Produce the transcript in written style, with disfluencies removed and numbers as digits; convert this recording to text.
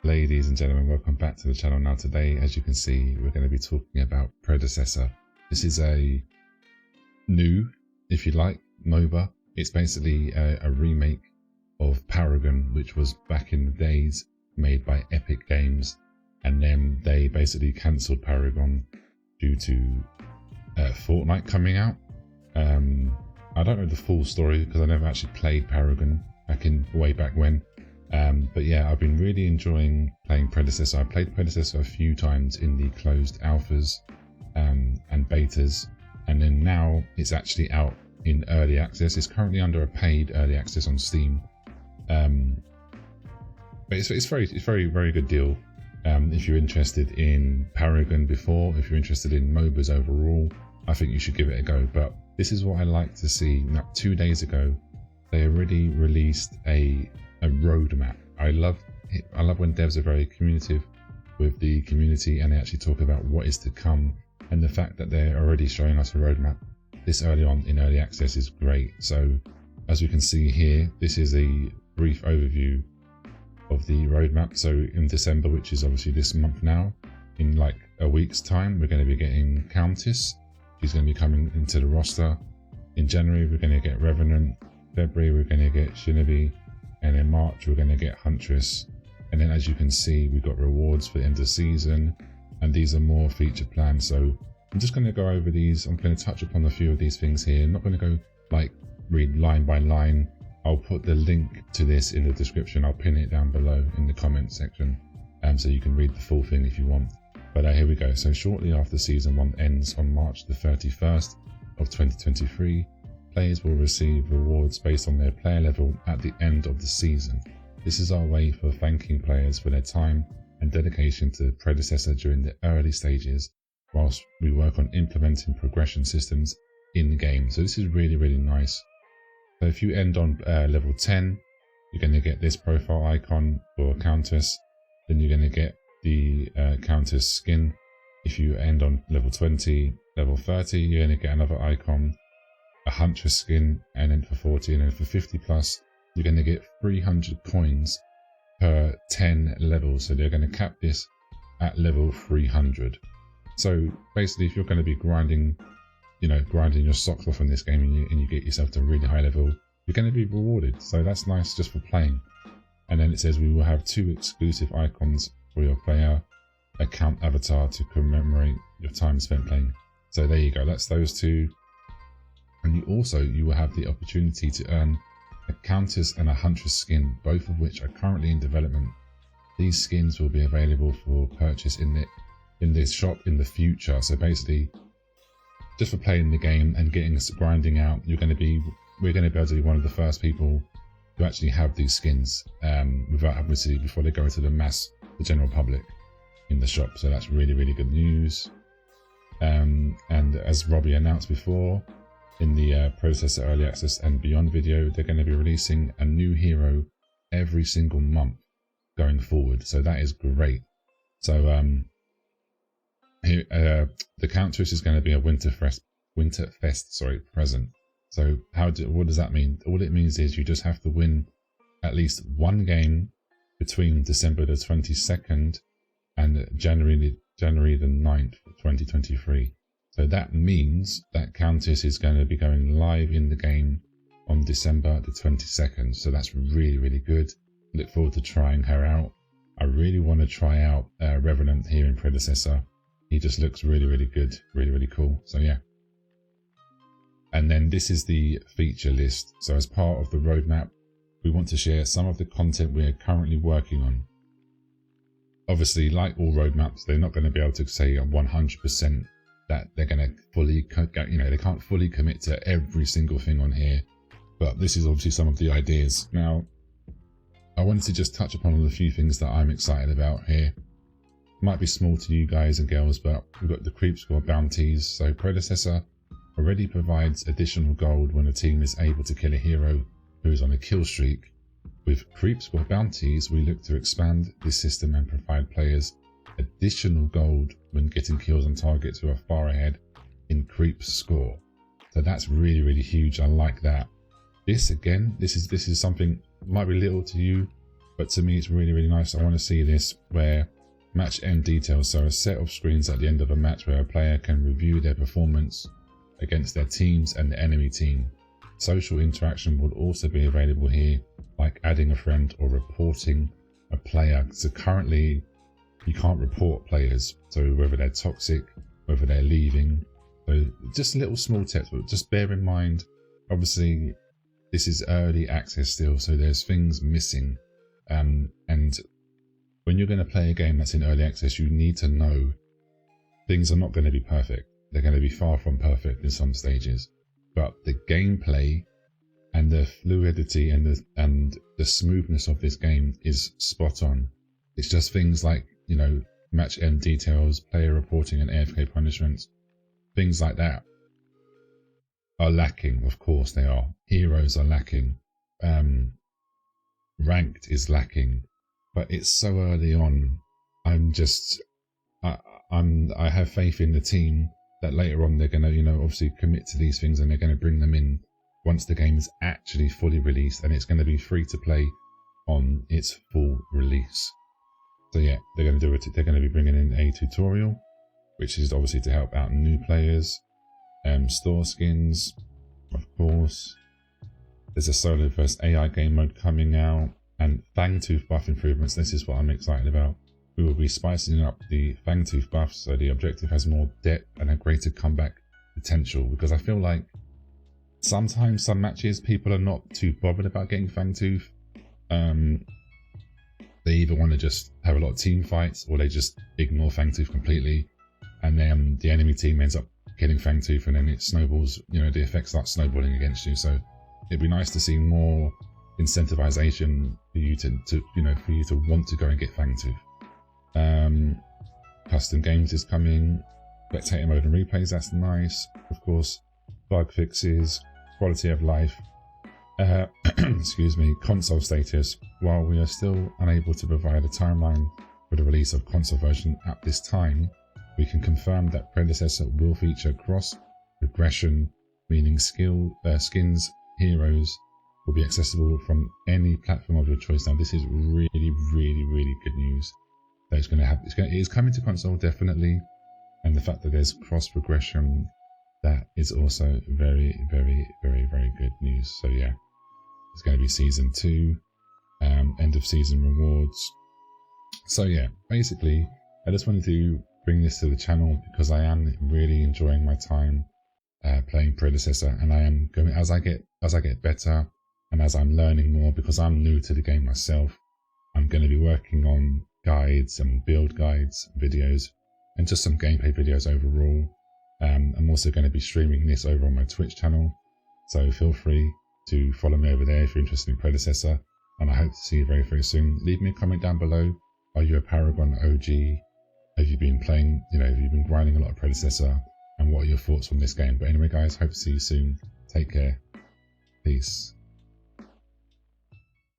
Ladies and gentlemen, welcome back to the channel. Now today, as you can see, we're going to be talking about Predecessor. This is a new, if you like, MOBA. It's basically a remake of Paragon, which was back in the days made by Epic Games, and then they basically cancelled Paragon due to Fortnite coming out. I don't know the full story because I never actually played Paragon way back when. But yeah, I've been really enjoying playing Predecessor. I played Predecessor a few times in the closed alphas and betas, and then now it's actually out in early access. It's currently under a paid early access on Steam, but it's very good deal. If you're interested in Paragon before, if you're interested in MOBAs overall, I think you should give it a go. But this is what I like to see. Now, 2 days ago, they already released a roadmap. I love when devs are very communicative with the community and they actually talk about what is to come, and the fact that they're already showing us a roadmap this early on in early access is great. So as we can see here, this is a brief overview of the roadmap. So in December, which is obviously this month now, in like a week's time, we're going to be getting Countess. She's going to be coming into the roster. In January, we're going to get Revenant. February, we're going to get Shinobi. And in March, we're going to get Huntress. And then as you can see, we've got rewards for the end of season. And these are more feature plans. So I'm just going to go over these. I'm going to touch upon a few of these things here. I'm not going to go like read line by line. I'll put the link to this in the description. I'll pin it down below in the comment section. So you can read the full thing if you want. But here we go. So shortly after season 1 ends on March the 31st of 2023, players will receive rewards based on their player level at the end of the season. This is our way for thanking players for their time and dedication to Predecessor during the early stages, whilst we work on implementing progression systems in the game. So this is really nice. So if you end on level 10, you're going to get this profile icon for Countess. Then you're going to get the Countess skin. If you end on level 20, level 30, you're going to get another icon, a Huntress skin, and then for 40, and then for 50 plus, you're going to get 300 coins per 10 levels. So they're going to cap this at level 300. So basically, if you're going to be grinding your socks off in this game, and you get yourself to a really high level, you're going to be rewarded. So that's nice just for playing. And then it says we will have 2 exclusive icons for your player account avatar to commemorate your time spent playing. So there you go. That's those 2. And you will have the opportunity to earn a Countess and a Huntress skin, both of which are currently in development. These skins will be available for purchase in this shop in the future. So basically, just for playing the game and getting grinding out, we're going to be able to be one of the first people to actually have these skins without having to, before they go into the general public in the shop. So that's really good news. And as Robbie announced before, in the Predecessor Early Access and Beyond video, they're going to be releasing a new hero every single month going forward. So that is great. So here, the Countess is going to be a Winterfest present. So what does that mean? All it means is you just have to win at least one game between December the 22nd and January the 9th, 2023. So that means that Countess is going to be going live in the game on December the 22nd. So that's really good. Look forward to trying her out. I really want to try out Revenant here in Predecessor. He just looks really good, really cool. So yeah. And then this is the feature list. So as part of the roadmap, we want to share some of the content we are currently working on. Obviously, like all roadmaps, they're not going to be able to say 100% that they're going to fully, they can't fully commit to every single thing on here. But this is obviously some of the ideas. Now, I wanted to just touch upon a few things that I'm excited about here. Might be small to you guys and girls, but we've got the creep score bounties. So Predecessor already provides additional gold when a team is able to kill a hero who is on a kill streak. With creep score bounties, we look to expand this system and provide players additional gold when getting kills on targets who are far ahead in creep score. So that's really huge. I like that. This again, this is something might be little to you, But to me, it's really, really nice. I want to see this where match end details, so a set of screens at the end of a match where a player can review their performance against their teams and the enemy team. Social interaction would also be available here, like adding a friend or reporting a player. So currently you can't report players, so whether they're toxic, whether they're leaving. So just little small tips, but just bear in mind, obviously this is early access still, so there's things missing. And when you're going to play a game that's in early access, you need to know things are not going to be perfect. They're going to be far from perfect in some stages, but the gameplay and the fluidity and the smoothness of this game is spot on. It's just things like, you know, match end details, player reporting and AFK punishments, things like that are lacking. Of course they are. Heroes are lacking. Ranked is lacking, but it's so early on. I have faith in the team that later on they're going to, you know, obviously commit to these things, and they're going to bring them in once the game is actually fully released, and it's going to be free to play on its full release. So yeah, they're going to do it. They're going to be bringing in a tutorial, which is obviously to help out new players. Store skins, of course. There's a solo versus AI game mode coming out, and Fangtooth buff improvements. This is what I'm excited about. We will be spicing up the Fangtooth buffs, so the objective has more depth and a greater comeback potential, because I feel like sometimes some matches people are not too bothered about getting Fangtooth. They either want to just have a lot of team fights, or they just ignore Fangtooth completely, and then the enemy team ends up getting Fangtooth, and then it snowballs, you know, the effects start snowballing against you. So it'd be nice to see more incentivization for you to you know, for you to want to go and get Fangtooth. Custom games is coming, spectator mode and replays, that's nice. Of course, bug fixes, quality of life, excuse me, console status. While we are still unable to provide a timeline for the release of console version at this time, we can confirm that Predecessor will feature cross progression, meaning skins, heroes will be accessible from any platform of your choice. Now this is really, really, really good news. That it is coming to console, definitely, and the fact that there's cross progression, that is also very, very, very, very good news. So yeah, it's going to be season 2, end of season rewards. So yeah, basically I just wanted to bring this to the channel because I am really enjoying my time playing Predecessor, and I am going, as I get better and as I'm learning more, because I'm new to the game myself, I'm going to be working on guides and build guides, videos, and just some gameplay videos overall. I'm also going to be streaming this over on my Twitch channel, so feel free to follow me over there if you're interested in Predecessor, and I hope to see you very, very soon. Leave me a comment down below. Are you a Paragon OG? Have you been playing, you know, have you been grinding a lot of Predecessor, and what are your thoughts on this game? But anyway guys, hope to see you soon. Take care. Peace.